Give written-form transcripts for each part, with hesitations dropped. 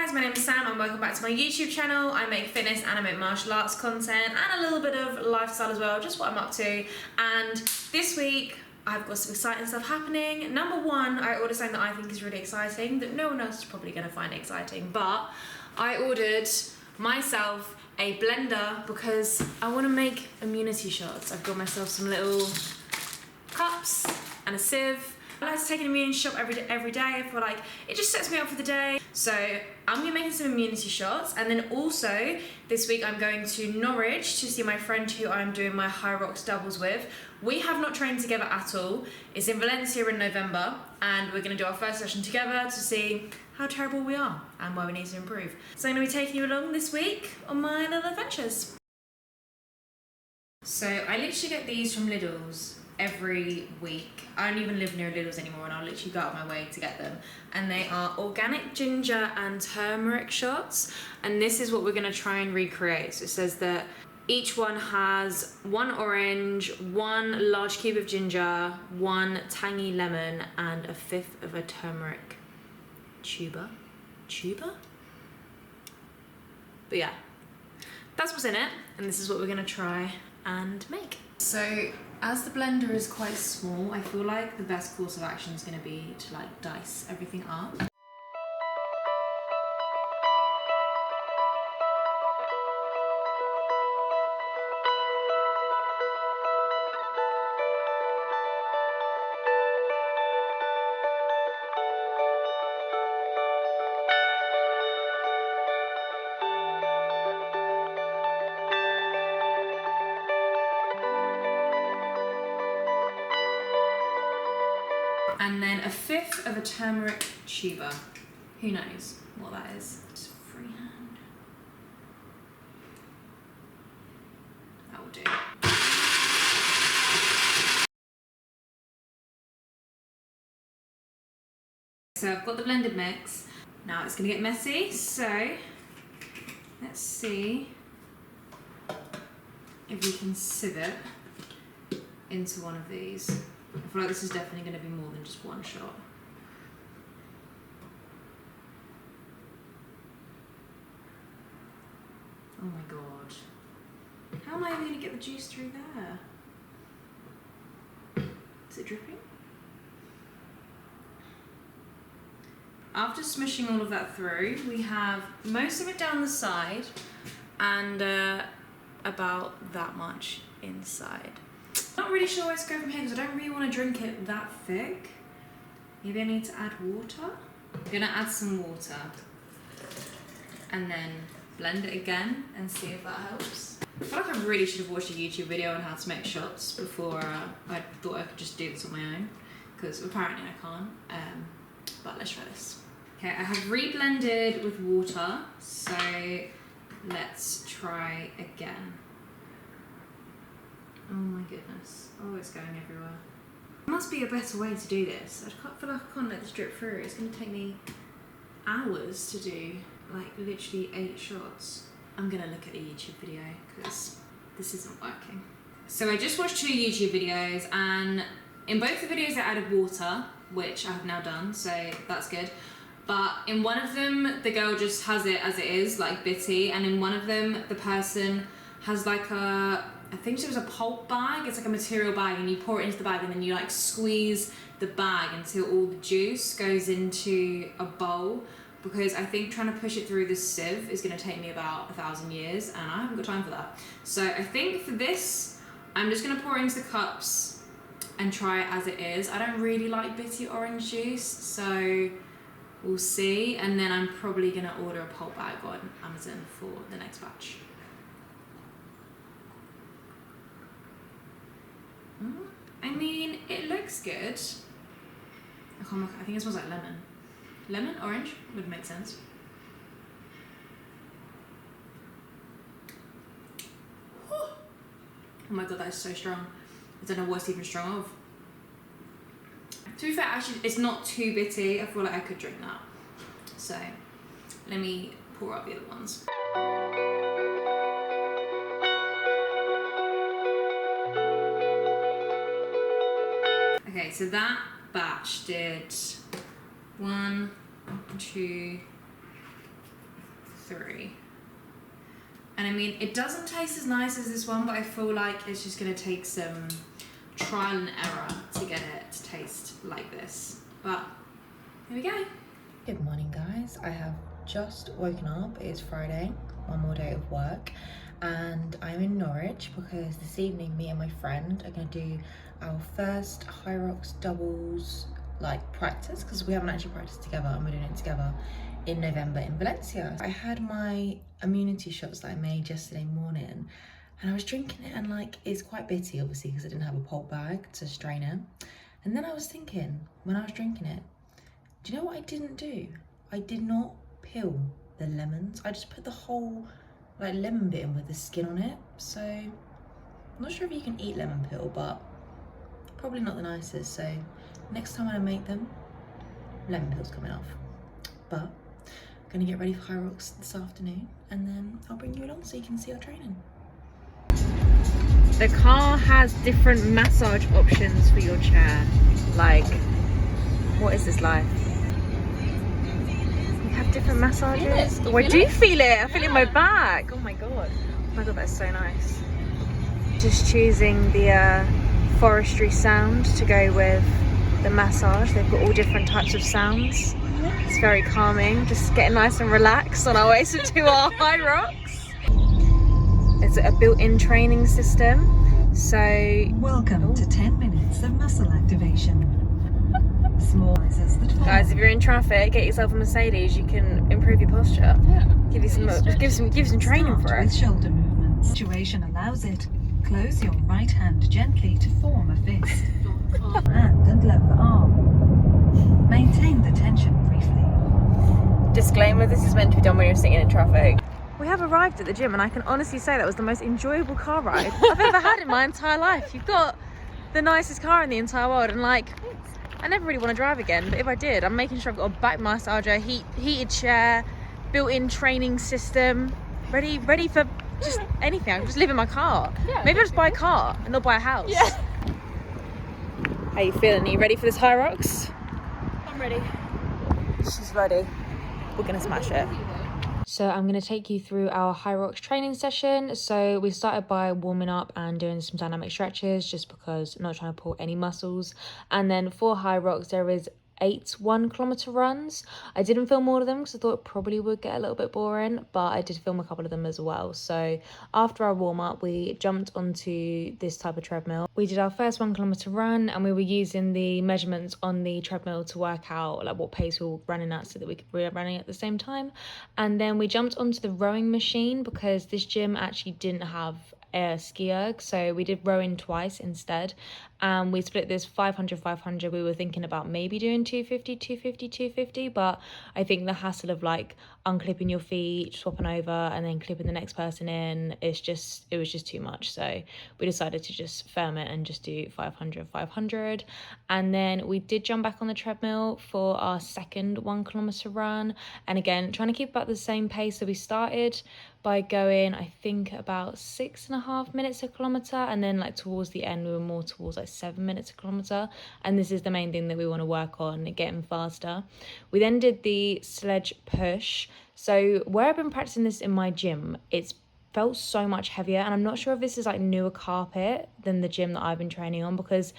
guys, my name is Sam and welcome back to my YouTube channel. I make fitness and I make martial arts content and a little bit of lifestyle as well, just what I'm up to. And this week I've got some exciting stuff happening. Number one, I ordered something that I think is really exciting that no one else is probably going to find exciting, but I ordered myself a blender because I want to make immunity shots. I've got myself some little cups and a sieve. I like to take an immunity shot every day. I feel like it just sets me up for the day. So I'm gonna be making some immunity shots, and then also this week I'm going to Norwich to see my friend who I'm doing my Hyrox doubles with. We have not trained together at all. It's in Valencia in November, and we're gonna do our first session together to see how terrible we are and where we need to improve. So I'm gonna be taking you along this week on my little adventures. So I literally get these from Lidl's every week. I don't even live near Lidl's anymore, and I'll literally go out of my way to get them. And they are organic ginger and turmeric shots, and this is what we're gonna try and recreate. So it says that each one has 1 orange, 1 large cube of ginger, 1 tangy lemon, and 1/5 of a turmeric tuber. But yeah, that's what's in it, and this is what we're gonna try and make. So as the blender is quite small, I feel like the best course of action is going to be to like dice everything up. And then 1/5 of a turmeric tuber. Who knows what that is? Just freehand. That will do. So I've got the blended mix. Now it's gonna get messy, so let's see if we can sieve it into one of these. I feel like this is definitely going to be more than just one shot. Oh my god. How am I even going to get the juice through there? Is it dripping? After smushing all of that through, we have most of it down the side and about that much inside. Not really sure where to go from here because I don't really want to drink it that thick. Maybe I need to add water. I'm gonna add some water and then blend it again and see if that helps. I feel like I really should have watched a YouTube video on how to make shots before I thought I could just do this on my own, because apparently I can't. But let's try this. Okay, I have re-blended with water, so let's try again. Oh my goodness. Oh, it's going everywhere. There must be a better way to do this. I feel like I can't let this drip through. It's going to take me hours to do, like, literally 8 shots. I'm going to look at a YouTube video because this isn't working. So I just watched 2 YouTube videos, and in both the videos I added water, which I have now done, so that's good. But in one of them, the girl just has it as it is, like bitty, and in one of them, the person has like I think it was a pulp bag. It's like a material bag, and you pour it into the bag, and then you like squeeze the bag until all the juice goes into a bowl, because I think trying to push it through the sieve is going to take me about 1,000 years, and I haven't got time for that. So I think for this, I'm just going to pour it into the cups and try it as it is. I don't really like bitty orange juice, so we'll see. And then I'm probably going to order a pulp bag on Amazon for the next batch. I mean, it looks good. I think it smells like lemon. Lemon? Orange? Would make sense. Oh my god, that is so strong. I don't know what's even strong of. To be fair, actually, it's not too bitty. I feel like I could drink that. So, let me pour out the other ones. Okay, so that batch did 1, 2, 3. And I mean, it doesn't taste as nice as this one, but I feel like it's just going to take some trial and error to get it to taste like this. But here we go. Good morning, guys. I have just woken up. It's Friday, one more day of work, and I'm in Norwich because this evening me and my friend are going to do our first Hyrox doubles practice, because we haven't actually practiced together and we're doing it together in November in Valencia. I had my immunity shots that I made yesterday morning and I was drinking it, and it's quite bitty obviously because I didn't have a pulp bag to strain it. And then I was thinking when I was drinking it, do you know what I didn't do? I did not peel the lemons. I just put the whole lemon bit in with the skin on it. So I'm not sure if you can eat lemon peel, but probably not the nicest. So next time when I make them, lemon peel's coming off. But I'm gonna get ready for Hyrox this afternoon, and then I'll bring you along so you can see our training. The car has different massage options for your chair. What is this like? You have different massages. Oh, I do feel it. I feel it in my back. Oh my god. Oh my god, that's so nice. Just choosing the forestry sound to go with the massage. They've got all different types of sounds. It's very calming. Just getting nice and relaxed on our way to our Hyrox. It's a built-in training system. So welcome to 10 minutes of muscle activation. Small sizes that follow. Guys, if you're in traffic, get yourself a Mercedes. You can improve your posture. Yeah. Give some training for it. With shoulder movements. Situation allows it. Close your right hand gently to form a fist. Hand and lower arm. Maintain the tension briefly. Disclaimer, this is meant to be done when you're sitting in traffic. We have arrived at the gym and I can honestly say that was the most enjoyable car ride I've ever had in my entire life. You've got the nicest car in the entire world, and I never really want to drive again, but if I did, I'm making sure I've got a back massager, heated chair, built-in training system, ready for just anything. I can just live in my car. Yeah, maybe I'll just buy a car and not buy a house. Yeah. How you feeling? Are you ready for this Hyrox? I'm ready. She's ready. We're gonna smash it. So I'm going to take you through our Hyrox training session. So we started by warming up and doing some dynamic stretches, just because I'm not trying to pull any muscles. And then for Hyrox, there is 8 1-kilometer runs. I didn't film all of them because I thought it probably would get a little bit boring, but I did film a couple of them as well. So after our warm up, we jumped onto this type of treadmill. We did our first 1-kilometer run, and we were using the measurements on the treadmill to work out what pace we were running at so that we could be running at the same time. And then we jumped onto the rowing machine because this gym actually didn't have a ski erg, so we did rowing twice instead. We split this 500. We were thinking about maybe doing 250, but I think the hassle of unclipping your feet, swapping over, and then clipping the next person in, it was just too much. So we decided to just firm it and just do 500. And then we did jump back on the treadmill for our second 1-kilometer run, and again trying to keep about the same pace. So we started by going, I think, about 6.5 minutes a kilometer, and then towards the end we were more towards 7 minutes a kilometer, and this is the main thing that we want to work on, getting faster. We then did the sledge push. So where I've been practicing this in my gym, it's felt so much heavier, and I'm not sure if this is newer carpet than the gym that I've been training on, because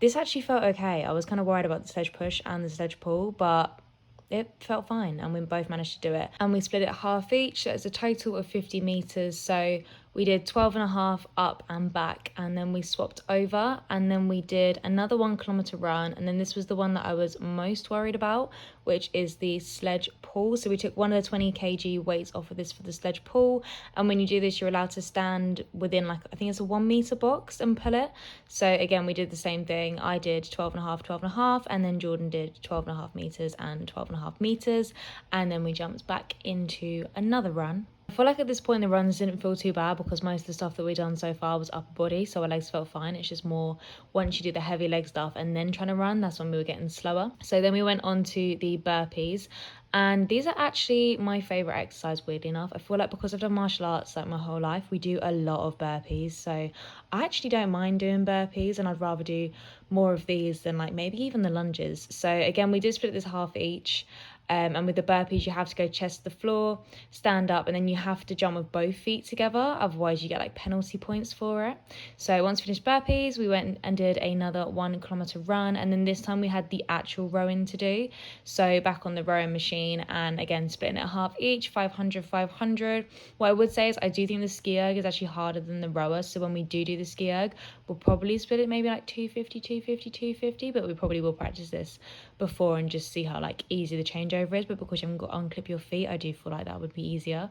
this actually felt okay. I was kind of worried about the sledge push and the sledge pull, but it felt fine, and we both managed to do it. And we split it half each, so it's a total of 50 meters. So we did 12.5 up and back, and then we swapped over, and then we did another 1-kilometer run. And then this was the one that I was most worried about, which is the sledge pull. So we took one of the 20 kg weights off of this for the sledge pull, and when you do this, you're allowed to stand within I think it's a 1 meter box and pull it. So again, we did the same thing. I did 12.5, and then Jordan did 12.5 meters and 12.5 meters, and then we jumped back into another run. I feel like at this point the runs didn't feel too bad because most of the stuff that we've done so far was upper body, so our legs felt fine. It's just more once you do the heavy leg stuff and then trying to run, that's when we were getting slower. So then we went on to the burpees, and these are actually my favorite exercise, weirdly enough. I feel like because I've done martial arts my whole life, we do a lot of burpees, so I actually don't mind doing burpees, and I'd rather do more of these than maybe even the lunges. So again, we did split this half each. And with the burpees, you have to go chest to the floor, stand up, and then you have to jump with both feet together. Otherwise, you get like penalty points for it. So once we finished burpees, we went and did another 1 kilometer run. And then this time we had the actual rowing to do. So back on the rowing machine, and again, splitting it half each, 500, 500. What I would say is I do think the ski erg is actually harder than the rower. So when we do the ski erg, we'll probably split it maybe like 250, 250, 250. But we probably will practice this before and just see how like easy the changeover is. But because you haven't got to unclip your feet, I do feel like that would be easier.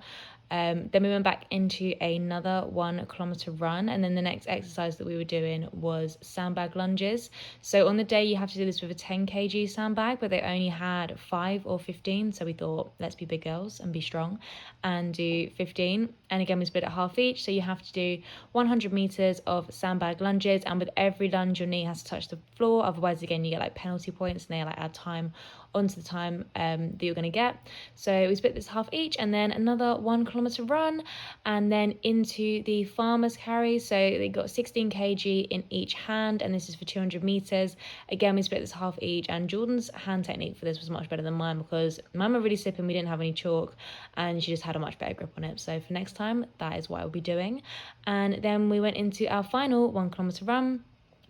Then we went back into another 1 kilometer run, and then the next exercise that we were doing was sandbag lunges. So on the day you have to do this with a 10 kg sandbag, but they only had 5 or 15, so we thought let's be big girls and be strong and do 15. And again, we split it half each, so you have to do 100 meters of sandbag lunges, and with every lunge your knee has to touch the floor, otherwise again you get like penalty points, and they like add time onto the time that you're going to get. So we split this half each, and then another 1 kilometer run, and then into the farmers carry. So they got 16 kg in each hand, and this is for 200 meters. Again, we split this half each, and Jordan's hand technique for this was much better than mine because mine were really slipping. We didn't have any chalk, and she just had a much better grip on it. So for next time, that is what I'll be doing. And then we went into our final 1 kilometer run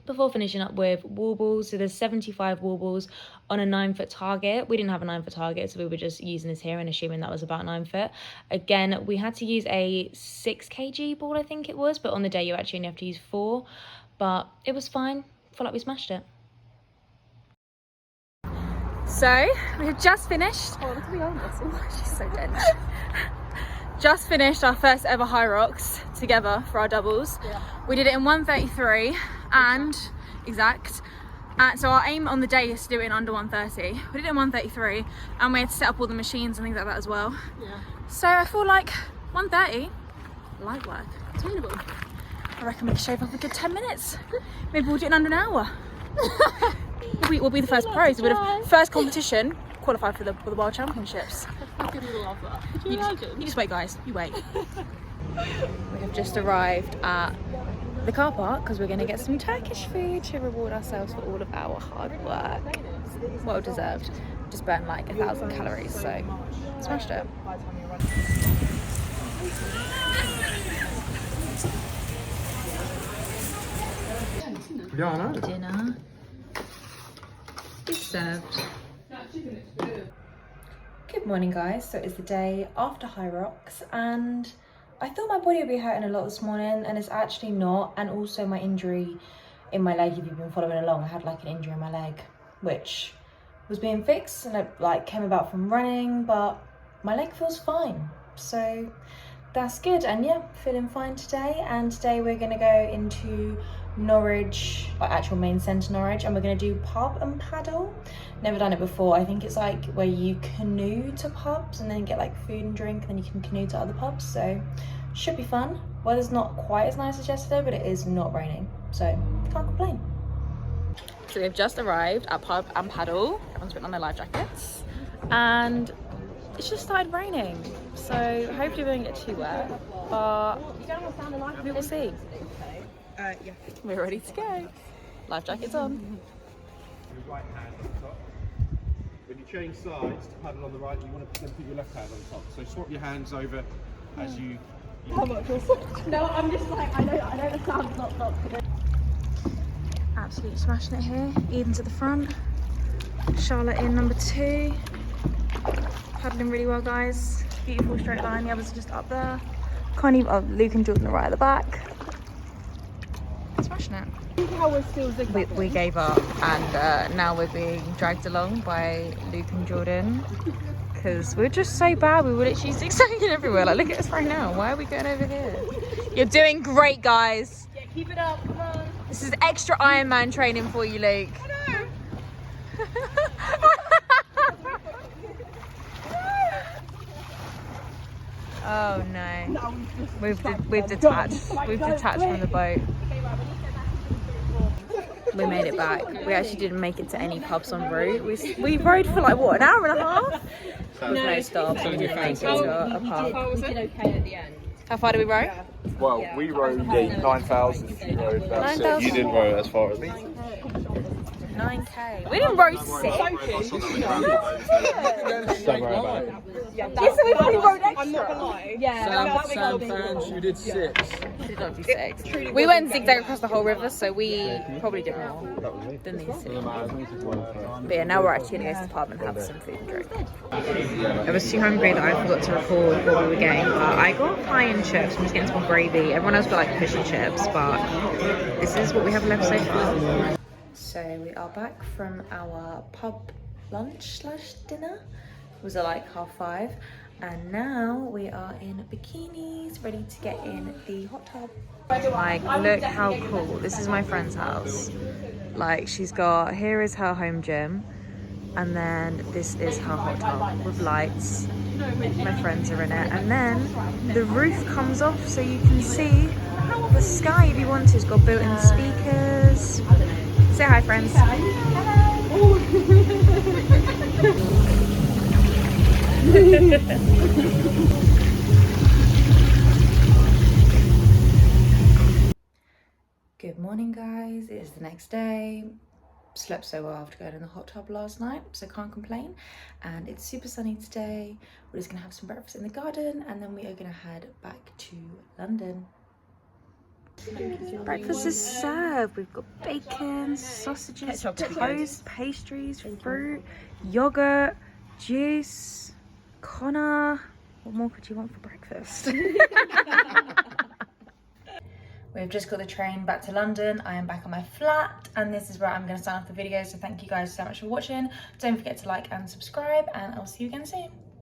before finishing up with wall balls. So there's 75 wall balls on a 9-foot target. We didn't have a 9-foot target, so we were just using this here and assuming that was about 9 foot. Again, we had to use a 6 kg ball, I think it was, but on the day you actually only have to use 4. But it was fine. I feel like we smashed it. So we have just finished. Oh, look at the arm muscle. She's so dense. Just finished our first ever Hyrox together for our doubles. Yeah. We did it in 1:33 and exact. So our aim on the day is to do it in under 1:30. We did it in 1:33 and we had to set up all the machines and things like that as well. Yeah. So I feel like 1:30, light work. Attainable. I reckon we can shave off a good 10 minutes. Maybe we'll do it in under an hour. We'll be the first pros. We'll be the first competition qualified for the World Championships. I could love that. Could you imagine? You just wait, guys. You wait. We have just arrived at the car park because we're going to get some Turkish food to reward ourselves for all of our hard work. Well deserved. Just burnt like 1,000 calories, so smashed it. Yeah, I know. Dinner is served. Good morning, guys. So it's the day after Hyrox, and I thought my body would be hurting a lot this morning, and it's actually not. And also my injury in my leg, if you've been following along, I had like an injury in my leg which was being fixed, and it like came about from running, but my leg feels fine, so that's good. And yeah, feeling fine today. And today we're gonna go into Norwich, like actual main centre Norwich, and we're going to do pub and paddle. Never done it before. I think it's like where you canoe to pubs and then get like food and drink, and then you can canoe to other pubs, so should be fun. Weather's not quite as nice as yesterday, but it is not raining, so can't complain. So we've just arrived at pub and paddle. Everyone's putting on their life jackets, and it's just started raining, so hopefully we won't get too wet, but we will see. Yeah. We're ready to go. Life jackets on. Your right hand on top. When you change sides to paddle on the right, you want to then put your left hand on top. So swap your hands over as you. How much was it? No, I'm just like, I know the sound's not good. Absolutely smashing it here. Eden to the front. Charlotte in number 2. Paddling really well, guys. Beautiful straight line. The others are just up there. Can't even. Oh, Luke and Jordan are right at the back. Smashing it. We gave up, and now we're being dragged along by Luke and Jordan because we're just so bad. We were literally zigzagging everywhere. Like, look at us right now. Why are we going over here? You're doing great, guys. Yeah, keep it up. Come on. This is extra Ironman training for you, Luke. I know. Oh no. We've detached. We've detached from the boat. We made it back. We actually didn't make it to any pubs en route. We rode for like what, an hour and a half? With no stops. We didn't make it to a pub. We did okay at the end. How far did we row? Well, we rowed 9,000. You rowed about 9,000. You didn't row as far as me. 9k. We didn't row 6. Don't worry about it. Yes, we probably rowed extra. I'm not gonna lie. Yeah, Sam fans, you did 6. we did not do 6. We went zigzag across the whole river, so we probably did more than these 2. But yeah, now we're actually gonna go to the pub and have some food and drink. I was too hungry that I forgot to record what we were getting, but I got pie and chips. I'm just getting some gravy. Everyone else got like fish and chips, but this is what we have left so far. So we are back from our pub lunch / dinner. It was at like 5:30, and now we are in bikinis, ready to get in the hot tub. Like, look how cool. This is my friend's house. Like, she's got, here is her home gym, and then this is her hot tub with lights. My friends are in it, and then the roof comes off so you can see the sky if you want to. It's got built-in speakers. Say hi, friends. Good morning, guys. It is the next day. Slept so well after going in the hot tub last night, so can't complain. And it's super sunny today. We're just gonna have some breakfast in the garden, and then we are gonna head back to London. Breakfast is served. We've got bacon, sausages, toast, pastries, fruit, yogurt, juice. Connor, what more could you want for breakfast? We've just got the train back to London. I am back on my flat, and this is where I'm going to sign off the video. So thank you guys so much for watching. Don't forget to like and subscribe, and I'll see you again soon.